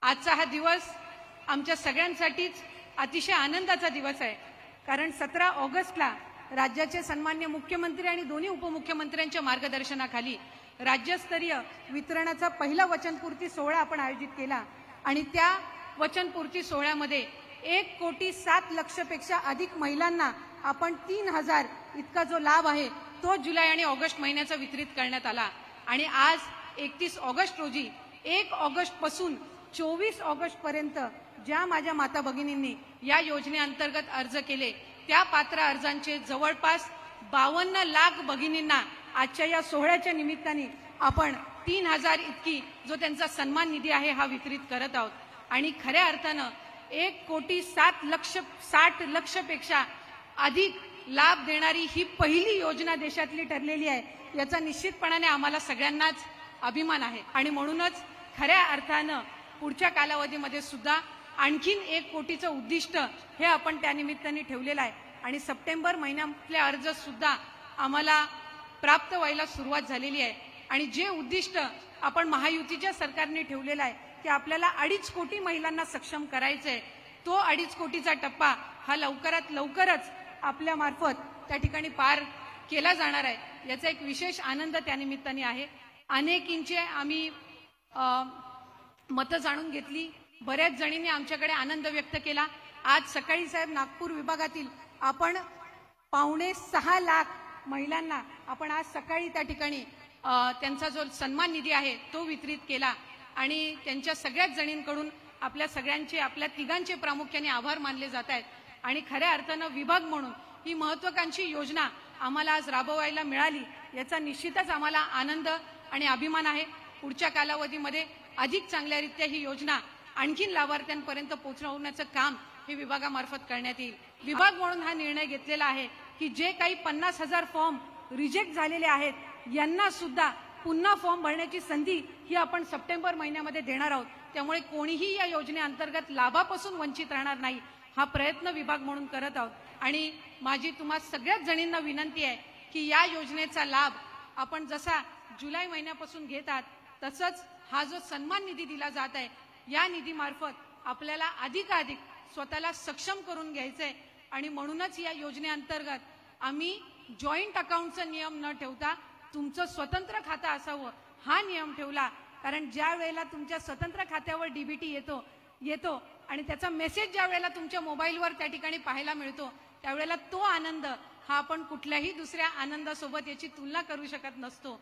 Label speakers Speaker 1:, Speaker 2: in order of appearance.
Speaker 1: आजचा हा दिवस आमच्या सगळ्यांसाठीच अतिशय आनंदाचा दिवस आहे, कारण 17 ऑगस्टला राज्याचे सन्मान्य मुख्यमंत्री आणि दोन्ही उपमुख्यमंत्र्यांच्या मार्गदर्शनाखाली राज्यस्तरीय वितरणाचा पहिला वचनपूर्ती सोहळा आपण आयोजित केला आणि त्या वचनपूर्ती सोहळ्यामध्ये 1,07,00,000 पेक्षा अधिक महिलांना आपण 3,000 इतका जो लाभ आहे तो जुलै आणि ऑगस्ट महिन्याचा वितरित करण्यात आला। आणि आज 31 ऑगस्ट रोजी 1 ऑगस्ट पासून 24 ऑगस्ट पर्यंत ज्या माझ्या माता भगिनींनी या योजनेअंतर्गत अर्ज केले त्या पात्र अर्जांचे जवळपास 52 लाख भगिनींना आजच्या या सोहळ्याच्या निमित्ताने आपण 3,000 इतकी जो त्यांचा सन्मान निधी आहे हा वितरित करत आहोत। आणि खऱ्या अर्थानं 1,60,00,000 पेक्षा अधिक लाभ देणारी ही पहिली योजना देशातली ठरलेली आहे, याचा निश्चितपणाने आम्हाला सगळ्यांनाच अभिमान आहे। आणि म्हणूनच खऱ्या अर्थानं पुढच्या कालावधीमध्ये सुद्धा आणखीन 1 कोटीचं उद्दिष्ट हे आपण त्या निमित्ताने ठेवलेलं आहे आणि सप्टेंबर महिन्यातले अर्ज सुद्धा आम्हाला प्राप्त व्हायला सुरुवात झालेली आहे। आणि जे उद्दिष्ट आपण महायुतीच्या सरकारने ठेवलेलं आहे की आपल्याला 2.5 कोटी महिलांना सक्षम करायचं आहे, तो 2.5 कोटीचा टप्पा हा लवकरात लवकरच आपल्या मार्फत त्या ठिकाणी पार केला जाणार आहे, याचा एक विशेष आनंद त्या निमित्ताने आहे। अनेकींचे आम्ही मतं जाणून घेतली, बऱ्याच जणींनी आमच्याकडे आनंद व्यक्त केला। आज सकाळी साहेब नागपूर विभागातील आपण 5.25 लाख महिलांना आपण आज सकाळी त्या ठिकाणी त्यांचा जो सन्मान निधी आहे तो वितरित केला आणि त्यांच्या सगळ्याच जणींकडून आपल्या सगळ्यांचे आपल्या तिघांचे प्रामुख्याने आभार मानले जात आहेत। आणि खऱ्या अर्थानं विभाग म्हणून ही महत्त्वाकांक्षी योजना आम्हाला आज राबवायला मिळाली, याचा निश्चितच आम्हाला आनंद आणि अभिमान आहे। पुढच्या कालावधीमध्ये अधिक चांगल्यारीत्या ही योजना आणखीन लाभार्थ्यांपर्यंत पोहोचवण्याचं काम हे विभागामार्फत करण्यात येईल। विभाग म्हणून हा निर्णय घेतलेला आहे की जे काही 50,000 फॉर्म रिजेक्ट झालेले आहेत यांना सुद्धा पुन्हा फॉर्म भरण्याची संधी ही आपण सप्टेंबर महिन्यामध्ये देणार आहोत। त्यामुळे कोणीही या योजनेअंतर्गत लाभापासून वंचित राहणार नाही हा प्रयत्न विभाग म्हणून करत आहोत। आणि माझी तुम्हा सगळ्याच जणींना विनंती आहे की या योजनेचा लाभ आपण जसा जुलै महिन्यापासून घेत आहात तसंच हा जो सन्मान निधी दिला जात आहे या निधीमार्फत आपल्याला अधिकाधिक स्वतःला सक्षम करून घ्यायचंय। आणि म्हणूनच या योजनेअंतर्गत आम्ही जॉईंट अकाउंटचा नियम न ठेवता तुमचं स्वतंत्र खातं असावं हा नियम ठेवला, कारण ज्या वेळेला तुमच्या स्वतंत्र खात्यावर डीबीटी येतो आणि त्याचा मेसेज ज्या वेळेला तुमच्या मोबाईलवर त्या ठिकाणी पाहायला मिळतो त्यावेळेला तो आनंद हा आपण कुठल्याही दुसऱ्या आनंदासोबत याची तुलना करू शकत नसतो।